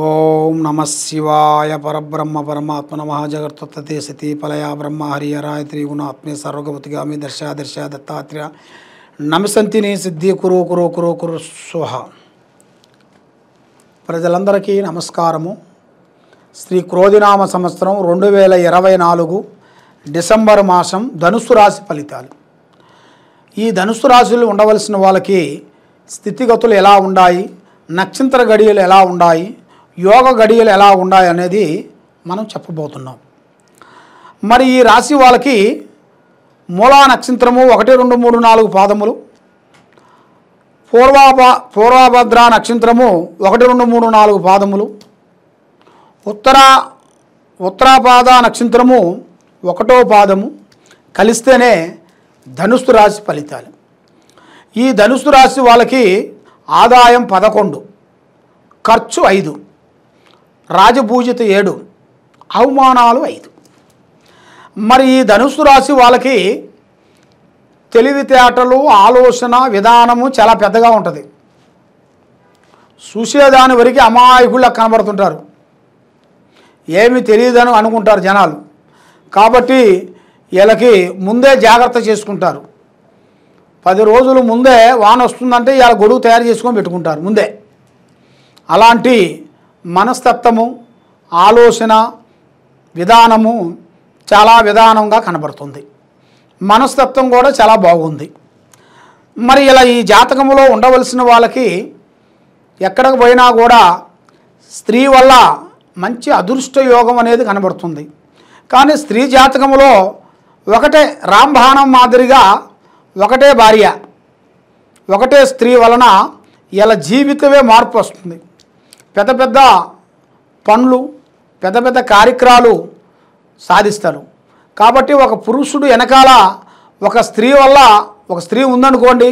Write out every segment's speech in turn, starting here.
ఓం నమ శివాయ పరబ్రహ్మ పరమాత్మ నమః జగత్తత్తే సతీ పలయ బ్రహ్మ హరిహరాయ త్రిగుణాత్మే సర్వగవతిగామి దర్శ దత్తాత్రేయ నమసంతిని సిద్ధి కురు కురు కురు కురు స్వహ. ప్రజలందరికీ నమస్కారము. శ్రీ క్రోధినామ సంవత్సరం 2024 డిసెంబర్ మాసం ధనుస్సు రాశి ఫలితాలు. ఈ ధనుస్సు రాశులు ఉండవలసిన వాళ్ళకి స్థితిగతులు ఎలా ఉన్నాయి, నక్షత్ర గడియలు ఎలా ఉన్నాయి, యోగ గడియలు ఎలా ఉన్నాయి అనేది మనం చెప్పబోతున్నాం. మరి ఈ రాశి వాళ్ళకి మూలా నక్షత్రము 1, 2, 3, 4 పాదములు, పూర్వభద్ర నక్షత్రము 1, 2, 3, 4 పాదములు, ఉత్తరాపాద నక్షత్రము 1వ పాదము కలిస్తేనే ధనుస్సు రాశి ఫలితాలు. ఈ ధనుస్సు రాశి వాళ్ళకి ఆదాయం 11, ఖర్చు 5, రాజపూజిత 7, అవమానాలు 5. మరి ఈ ధనుస్సు రాశి వాళ్ళకి తెలివితేటలు, ఆలోచన విధానము చాలా పెద్దగా ఉంటుంది. చూసేదాని వరకు అమాయకుల్లా కనబడుతుంటారు, ఏమి తెలియదని అనుకుంటారు జనాలు. కాబట్టి వీళ్ళకి ముందే జాగ్రత్త చేసుకుంటారు. 10 రోజులు ముందే వాన వస్తుందంటే ఇలా గొడుగు తయారు చేసుకొని పెట్టుకుంటారు ముందే. అలాంటి మనస్తత్వము, ఆలోచన విధానము చాలా విధానంగా కనబడుతుంది. మనస్తత్వం కూడా చాలా బాగుంది. మరి ఇలా ఈ జాతకంలో ఉండవలసిన వాళ్ళకి ఎక్కడికి పోయినా కూడా స్త్రీ వల్ల మంచి అదృష్ట యోగం అనేది కనబడుతుంది. కానీ స్త్రీ జాతకంలో ఒకటే రాంబాణం మాదిరిగా ఒకటే భార్య, ఒకటే స్త్రీ వలన ఇలా జీవితమే మార్పు వస్తుంది. పెద్ద పెద్ద పనులు, పెద్ద పెద్ద కార్యక్రమాలు సాధిస్తారు. కాబట్టి ఒక పురుషుడు వెనకాల ఒక స్త్రీ వల్ల, ఒక స్త్రీ ఉందనుకోండి,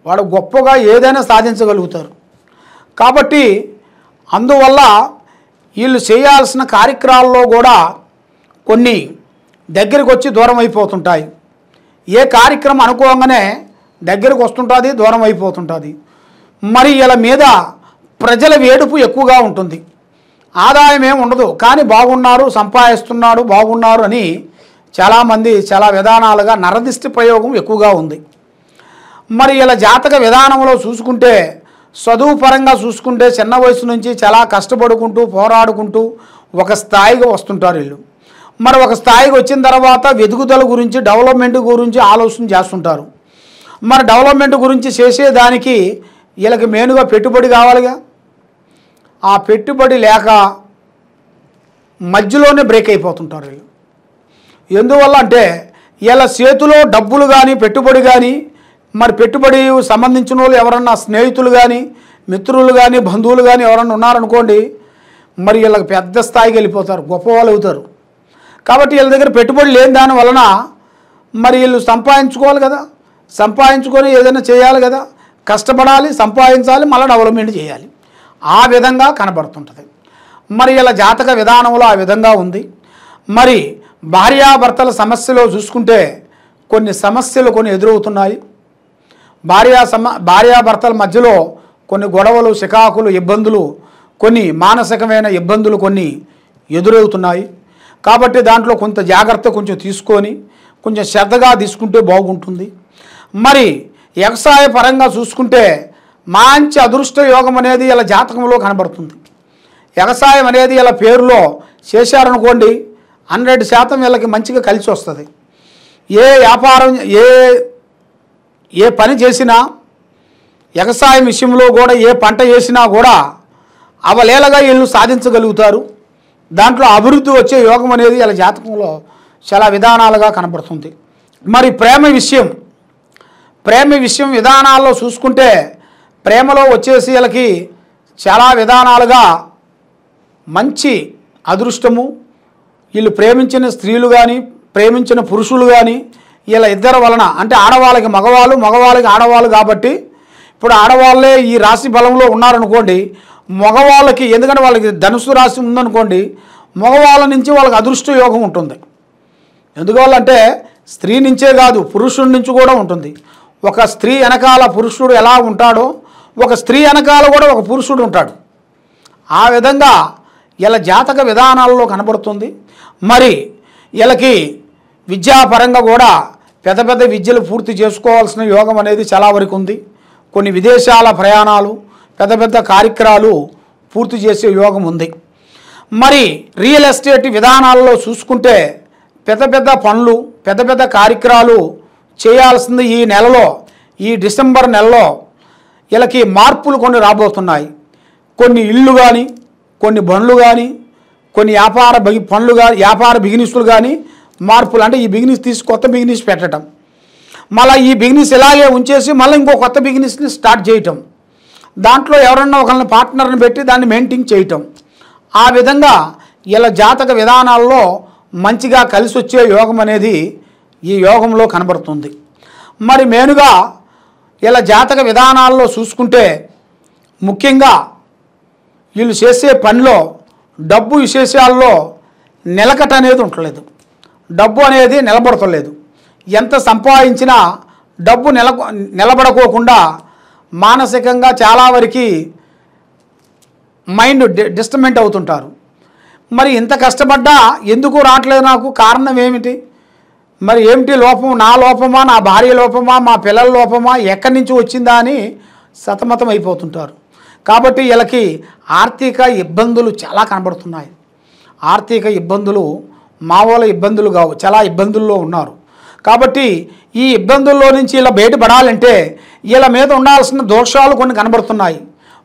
వాడు గొప్పగా ఏదైనా సాధించగలుగుతారు. కాబట్టి అందువల్ల వీళ్ళు చేయాల్సిన కార్యక్రమాల్లో కూడా కొన్ని దగ్గరికి వచ్చి దూరం అయిపోతుంటాయి. ఏ కార్యక్రమం అనుకోగానే దగ్గరకు వస్తుంటుంది, దూరం అయిపోతుంటుంది. మరి వీళ్ళ మీద ప్రజల వేడుపు ఎక్కువగా ఉంటుంది. ఆదాయం ఏమి ఉండదు, కానీ బాగున్నారు, సంపాదిస్తున్నాడు, బాగున్నారు అని చాలామంది చాలా విధానాలుగా నరదిష్టి ప్రయోగం ఎక్కువగా ఉంది. మరి ఇలా జాతక విధానంలో చూసుకుంటే, చదువు పరంగా చూసుకుంటే చిన్న వయసు నుంచి చాలా కష్టపడుకుంటూ పోరాడుకుంటూ ఒక స్థాయిగా వస్తుంటారు వీళ్ళు. మరి ఒక స్థాయికి వచ్చిన తర్వాత వెదుగుదల గురించి, డెవలప్మెంట్ గురించి ఆలోచన చేస్తుంటారు. మరి డెవలప్మెంట్ గురించి చేసేదానికి వీళ్ళకి మెయిన్గా పెట్టుబడి కావాలిగా. ఆ పెట్టుబడి లేక మధ్యలోనే బ్రేక్ అయిపోతుంటారు వీళ్ళు. ఎందువల్ల అంటే వీళ్ళ చేతిలో డబ్బులు కానీ, పెట్టుబడి కానీ, మరి పెట్టుబడి సంబంధించిన వాళ్ళు ఎవరన్నా స్నేహితులు కానీ, మిత్రులు కానీ, బంధువులు కానీ ఎవరన్నా ఉన్నారనుకోండి, మరి వీళ్ళకి పెద్ద స్థాయికి వెళ్ళిపోతారు, గొప్పవాళ్ళు అవుతారు. కాబట్టి వీళ్ళ దగ్గర పెట్టుబడి లేని దాని వలన మరి వీళ్ళు సంపాదించుకోవాలి కదా, సంపాదించుకొని ఏదైనా చేయాలి కదా, కష్టపడాలి, సంపాదించాలి, మళ్ళీ డెవలప్మెంట్ చేయాలి. ఆ విధంగా కనబడుతుంటుంది. మరి ఇలా జాతక విధానంలో ఆ విధంగా ఉంది. మరి భార్యాభర్తల సమస్యలో చూసుకుంటే కొన్ని సమస్యలు కొన్ని ఎదురవుతున్నాయి. భార్యాభర్తల మధ్యలో కొన్ని గొడవలు, చికాకులు, ఇబ్బందులు, కొన్ని మానసికమైన ఇబ్బందులు కొన్ని ఎదురవుతున్నాయి. కాబట్టి దాంట్లో కొంత జాగ్రత్త కొంచెం తీసుకొని కొంచెం శ్రద్ధగా తీసుకుంటే బాగుంటుంది. మరి వ్యవసాయ పరంగా చూసుకుంటే మంచి అదృష్ట యోగం అనేది ఇలా జాతకంలో కనబడుతుంది. వ్యవసాయం అనేది ఇలా పేరులో చేశారనుకోండి, 100% వీళ్ళకి మంచిగా కలిసి వస్తుంది. ఏ వ్యాపారం, ఏ పని చేసినా, వ్యవసాయం విషయంలో కూడా ఏ పంట చేసినా కూడా అవలేలగా వీళ్ళు సాధించగలుగుతారు. దాంట్లో అభివృద్ధి వచ్చే యోగం అనేది ఇలా జాతకంలో చాలా విధానాలుగా కనబడుతుంది. మరి ప్రేమ విషయం విధానాల్లో చూసుకుంటే ప్రేమలో వచ్చేసి వీళ్ళకి చాలా విధానాలుగా మంచి అదృష్టము. వీళ్ళు ప్రేమించిన స్త్రీలు కానీ, ప్రేమించిన పురుషులు కానీ వీళ్ళ ఇద్దరి వలన, అంటే ఆడవాళ్ళకి మగవాళ్ళు, మగవాళ్ళకి ఆడవాళ్ళు. కాబట్టి ఇప్పుడు ఆడవాళ్ళే ఈ రాశి బలంలో ఉన్నారనుకోండి, మగవాళ్ళకి, ఎందుకంటే వాళ్ళకి ధనుసు రాశి ఉందనుకోండి, మగవాళ్ళ నుంచి వాళ్ళకి అదృష్ట యోగం ఉంటుంది. ఎందువల్లంటే స్త్రీ నుంచే కాదు, పురుషుడి నుంచి కూడా ఉంటుంది. ఒక స్త్రీ వెనకాల పురుషుడు ఎలా ఉంటాడో, ఒక స్త్రీ వెనకాల కూడా ఒక పురుషుడు ఉంటాడు. ఆ విధంగా ఇలా జాతక విధానాల్లో కనబడుతుంది. మరి వీళ్ళకి విద్యాపరంగా కూడా పెద్ద పెద్ద విద్యలు పూర్తి చేసుకోవాల్సిన యోగం అనేది చాలా వరకు ఉంది. కొన్ని విదేశాల ప్రయాణాలు, పెద్ద పెద్ద కార్యక్రమాలు పూర్తి చేసే యోగం ఉంది. మరి రియల్ ఎస్టేట్ విధానాల్లో చూసుకుంటే పెద్ద పెద్ద పనులు, పెద్ద పెద్ద కార్యక్రమాలు చేయాల్సింది ఈ నెలలో, ఈ డిసెంబర్ నెలలో వీళ్ళకి మార్పులు కొన్ని రాబోతున్నాయి. కొన్ని ఇళ్ళు కానీ, కొన్ని బండ్లు కానీ, కొన్ని పనులు కానీ, వ్యాపార బిజినెస్లు కానీ మార్పులు. అంటే ఈ బిజినెస్ తీసి కొత్త బిజినెస్ పెట్టడం, మళ్ళీ ఈ బిజినెస్ ఇలాగే ఉంచేసి మళ్ళీ ఇంకో కొత్త బిజినెస్ని స్టార్ట్ చేయటం, దాంట్లో ఎవరన్నా ఒకరిని పార్ట్నర్ని పెట్టి దాన్ని మెయింటైన్ చేయటం. ఆ విధంగా ఇలా జాతక విధానాల్లో మంచిగా కలిసి వచ్చే యోగం అనేది ఈ యోగంలో కనబడుతుంది. మరి మెయిన్గా ఇలా జాతక విధానాల్లో చూసుకుంటే ముఖ్యంగా వీళ్ళు చేసే పనిలో డబ్బు విశేషాల్లో నిలకట అనేది ఉండలేదు. డబ్బు అనేది నిలబడతలేదు. ఎంత సంపాదించినా డబ్బు నిలబడకోకుండా మానసికంగా చాలా వరకు మైండ్ డిస్టర్బెంట్ అవుతుంటారు. మరి ఇంత కష్టపడ్డా ఎందుకు రావట్లేదు, నాకు కారణం ఏమిటి, మరి ఏమిటి లోపం, నా లోపమా, నా భార్య లోపమా, మా పిల్లల లోపమా, ఎక్కడి నుంచి వచ్చిందా అని సతమతం అయిపోతుంటారు. కాబట్టి వీళ్ళకి ఆర్థిక ఇబ్బందులు చాలా కనబడుతున్నాయి. ఆర్థిక ఇబ్బందులు మామూలు ఇబ్బందులు కావు, చాలా ఇబ్బందుల్లో ఉన్నారు. కాబట్టి ఈ ఇబ్బందుల్లో నుంచి ఇలా బయటపడాలంటే వీళ్ళ మీద ఉండాల్సిన దోషాలు కొన్ని కనబడుతున్నాయి.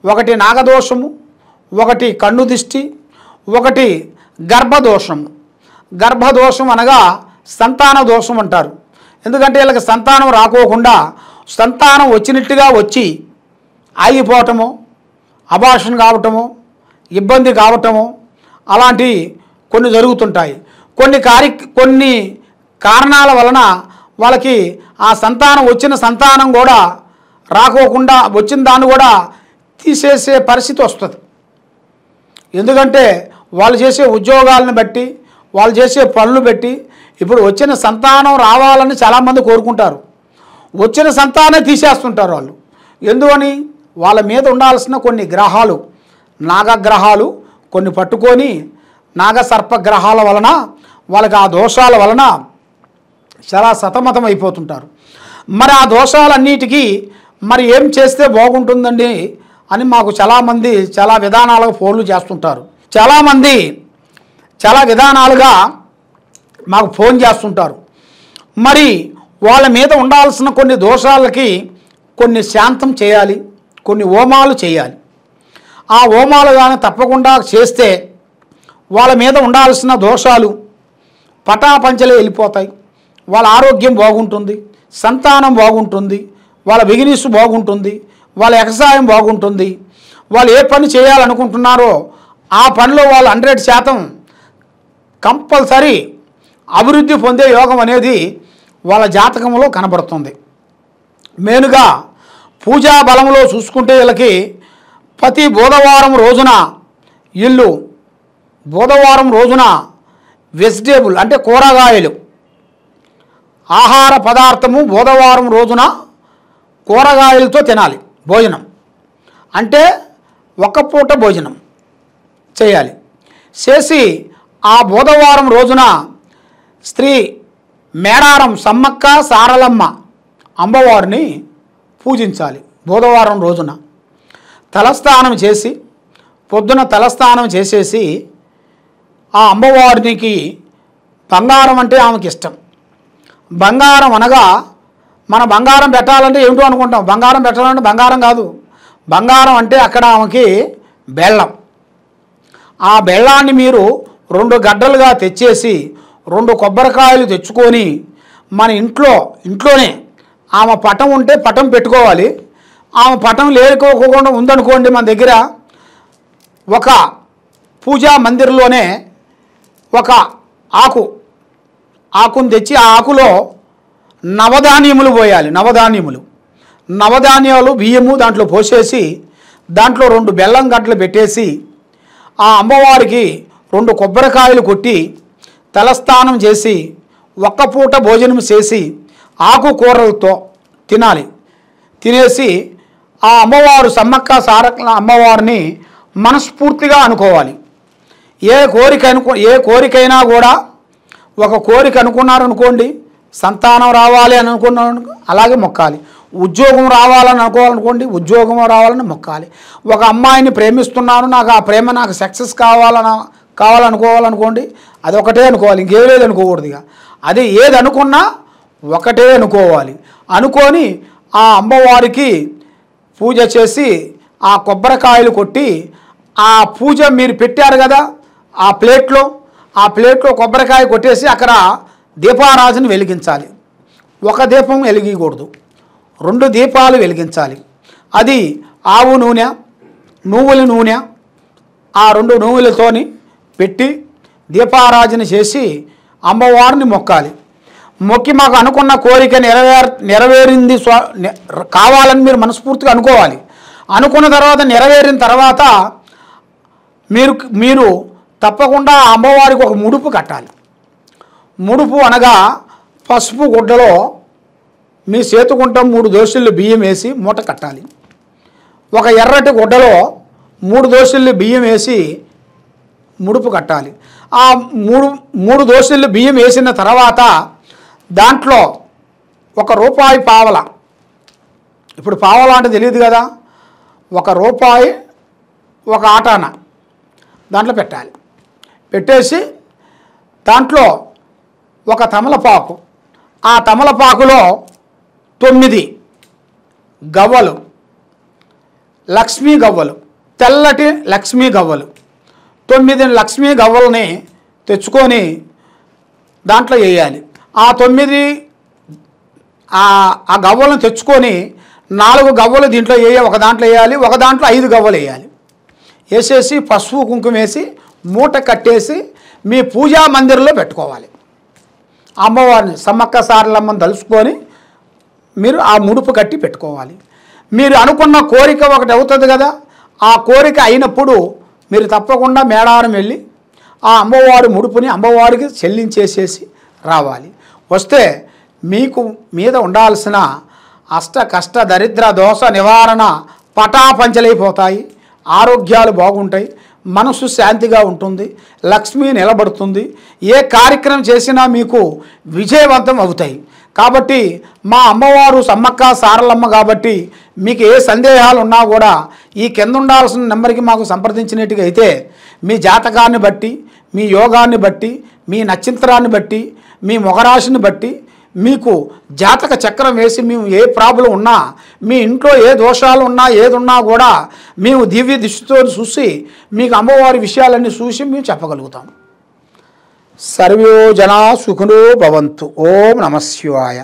ఒకటి నాగదోషము, ఒకటి కన్ను దిష్టి, ఒకటి గర్భదోషము. గర్భదోషం అనగా సంతాన దోషం అంటారు. ఎందుకంటే వీళ్ళకి సంతానం రాకోకుండా సంతానం వచ్చినట్టుగా వచ్చి ఆగిపోవటము, అబార్షన్ కావటము, ఇబ్బంది కావటము అలాంటి కొన్ని జరుగుతుంటాయి. కొన్ని కారణాల వలన వాళ్ళకి ఆ సంతానం వచ్చిన సంతానం కూడా రాకోకుండా వచ్చిన దాన్ని కూడా తీసేసే పరిస్థితి వస్తుంది. ఎందుకంటే వాళ్ళు చేసే ఉద్యోగాలను బట్టి, వాళ్ళు చేసే పనులు బట్టి ఇప్పుడు వచ్చిన సంతానం రావాలని చాలామంది కోరుకుంటారు. వచ్చిన సంతానం తీసేస్తుంటారు వాళ్ళు. ఎందుకని వాళ్ళ మీద ఉండాల్సిన కొన్ని గ్రహాలు, నాగగ్రహాలు కొన్ని పట్టుకొని నాగసర్ప గ్రహాల వలన వాళ్ళకి ఆ దోషాల వలన చాలా సతమతం అయిపోతుంటారు. మరి ఆ దోషాలన్నిటికీ మరి ఏం చేస్తే బాగుంటుందండి అని మాకు చాలామంది చాలా విధానాలుగా ఫోన్లు చేస్తుంటారు. చాలామంది చాలా విధానాలుగా మాకు ఫోన్ చేస్తుంటారు. మరి వాళ్ళ మీద ఉండాల్సిన కొన్ని దోషాలకి కొన్ని శాంతం చేయాలి, కొన్ని హోమాలు చేయాలి. ఆ హోమాలు కానీ తప్పకుండా చేస్తే వాళ్ళ మీద ఉండాల్సిన దోషాలు పటాపంచలే వెళ్ళిపోతాయి. వాళ్ళ ఆరోగ్యం బాగుంటుంది, సంతానం బాగుంటుంది, వాళ్ళ బిజినెస్ బాగుంటుంది, వాళ్ళ వ్యవసాయం బాగుంటుంది. వాళ్ళు ఏ పని చేయాలనుకుంటున్నారో ఆ పనిలో వాళ్ళు 100% కంపల్సరీ అభివృద్ధి పొందే యోగం అనేది వాళ్ళ జాతకంలో కనబడుతుంది. మెయిన్గా పూజా బలంలో చూసుకుంటే వీళ్ళకి ప్రతి బుధవారం రోజున వెజిటేబుల్ అంటే కూరగాయలు ఆహార పదార్థము బుధవారం రోజున కూరగాయలతో తినాలి. భోజనం అంటే ఒక పూట భోజనం చేయాలి. చేసి ఆ బుధవారం రోజున శ్రీ మేడారం సమ్మక్క సారలమ్మ అమ్మవారిని పూజించాలి. బుధవారం రోజున తలస్నానం చేసి పొద్దున తలస్నానం చేసేసి ఆ అమ్మవారికి బంగారం అంటే ఆమెకి ఇష్టం. బంగారం అనగా మన బంగారం పెట్టాలంటే ఏమిటో అనుకుంటాం. బంగారం పెట్టాలంటే బంగారం కాదు. బంగారం అంటే అక్కడ ఆమెకి బెల్లం. ఆ బెల్లాన్ని మీరు 2 గడ్డలుగా తెచ్చేసి 2 కొబ్బరికాయలు తెచ్చుకొని మన ఇంట్లోనే ఆమె పటం ఉంటే పటం పెట్టుకోవాలి. ఆమె పటం లేకపోకుండా ఉందనుకోండి, మన దగ్గర ఒక పూజా మందిర్లోనే ఒక ఆకును తెచ్చి ఆ ఆకులో నవధాన్యములు పోయాలి. నవధాన్యాలు బియ్యము దాంట్లో పోసేసి దాంట్లో 2 బెల్లం గడ్డలు పెట్టేసి ఆ అమ్మవారికి 2 కొబ్బరికాయలు కొట్టి తలస్నానం చేసి ఒక్క పూట భోజనం చేసి ఆకుకూరలతో తినాలి. తినేసి ఆ అమ్మవారు సమ్మక్క సారక్క అమ్మవారిని మనస్ఫూర్తిగా అనుకోవాలి. ఏ కోరికైనా కూడా ఒక కోరిక అనుకున్నారనుకోండి, సంతానం రావాలి అని అనుకున్నాను అలాగే మొక్కాలి. ఉద్యోగం రావాలని అనుకోవాలనుకోండి, ఉద్యోగం రావాలని మొక్కాలి. ఒక అమ్మాయిని ప్రేమిస్తున్నాను, నాకు ఆ ప్రేమ నాకు సక్సెస్ కావాలనుకోవాలనుకోండి, అది ఒకటే అనుకోవాలి, ఇంకేం లేదు అనుకోకూడదు. ఇక అది ఏది అనుకున్నా ఒకటే అనుకోవాలి. అనుకొని ఆ అమ్మవారికి పూజ చేసి ఆ కొబ్బరికాయలు కొట్టి ఆ పూజ మీరు పెట్టారు కదా ఆ ప్లేట్లో కొబ్బరికాయ కొట్టేసి అక్కడ దీపారాధన వెలిగించాలి. ఒక దీపం వెలిగకూడదు, 2 దీపాలు వెలిగించాలి. అది ఆవు నూనె, నువ్వుల నూనె, ఆ 2 నువ్వులతోని పెట్టి దీపారాధన చేసి అమ్మవారిని మొక్కాలి. మొక్కి మాకు అనుకున్న కోరిక నెరవేరింది కావాలని మీరు మనస్ఫూర్తిగా అనుకోవాలి. అనుకున్న తర్వాత నెరవేరిన తర్వాత మీరు తప్పకుండా అమ్మవారికి ఒక ముడుపు కట్టాలి. ముడుపు అనగా పసుపు గుడ్డలో మీ చేతుకుంటాం 3 దోశలు బియ్యం వేసి మూట కట్టాలి. ఒక ఎర్రటి గుడ్డలో 3 దోశలు బియ్యం వేసి ముడుపు కట్టాలి. ఆ 3 దోశలు బియ్యం వేసిన తర్వాత దాంట్లో ₹1 పావల, ఇప్పుడు పావల అంటే తెలియదు కదా, ₹1 ఒక ఆటాన దాంట్లో పెట్టాలి. పెట్టేసి దాంట్లో ఒక తమలపాకు, ఆ తమలపాకులో 9 గవ్వలు, లక్ష్మీ గవ్వలు, తెల్లటి లక్ష్మీ గవ్వలు, 9 లక్ష్మీ గవ్వలని తెచ్చుకొని దాంట్లో వేయాలి. ఆ 9 ఆ గవ్వలను తెచ్చుకొని 4 గవ్వలు దీంట్లో ఒక దాంట్లో వేయాలి, ఒక దాంట్లో 5 గవ్వలు వేయాలి. వేసేసి పసుపు కుంకుమ వేసి మూట కట్టేసి మీ పూజా మందిరంలో పెట్టుకోవాలి. అమ్మవారిని సమ్మక్క సారలమ్మని తలుచుకొని మీరు ఆ ముడుపు కట్టి పెట్టుకోవాలి. మీరు అనుకున్న కోరిక ఒకటి అవుతుంది కదా, ఆ కోరిక అయినప్పుడు మీరు తప్పకుండా మేడారం వెళ్ళి ఆ అమ్మవారి ముడుపుని అమ్మవారికి చెల్లించేసేసి రావాలి. వస్తే మీకు మీద ఉండాల్సిన అష్ట కష్ట దరిద్ర దోష నివారణ పటాపంచలైపోతాయి. ఆరోగ్యాలు బాగుంటాయి, మనసు శాంతిగా ఉంటుంది, లక్ష్మి నిలబడుతుంది, ఏ కార్యక్రమం చేసినా మీకు విజయవంతం అవుతాయి. కాబట్టి మా అమ్మవారు సమ్మక్క సారలమ్మ కాబట్టి మీకు ఏ సందేహాలు ఉన్నా కూడా ఈ కింద ఉండాల్సిన నెంబర్కి మాకు సంప్రదించినట్టుగా అయితే మీ జాతకాన్ని బట్టి, మీ యోగాన్ని బట్టి, మీ నక్షత్రాన్ని బట్టి, మీ మొగరాశిని బట్టి మీకు జాతక చక్రం వేసి మేము ఏ ప్రాబ్లం ఉన్నా, మీ ఇంట్లో ఏ దోషాలు ఉన్నా ఏదున్నా కూడా మేము దివ్య దృష్టితో చూసి మీకు అమ్మవారి విషయాలన్నీ చూసి మేము చెప్పగలుగుతాం. సర్వే జనా సుఖినో భవంతు. ఓం నమః శివాయ.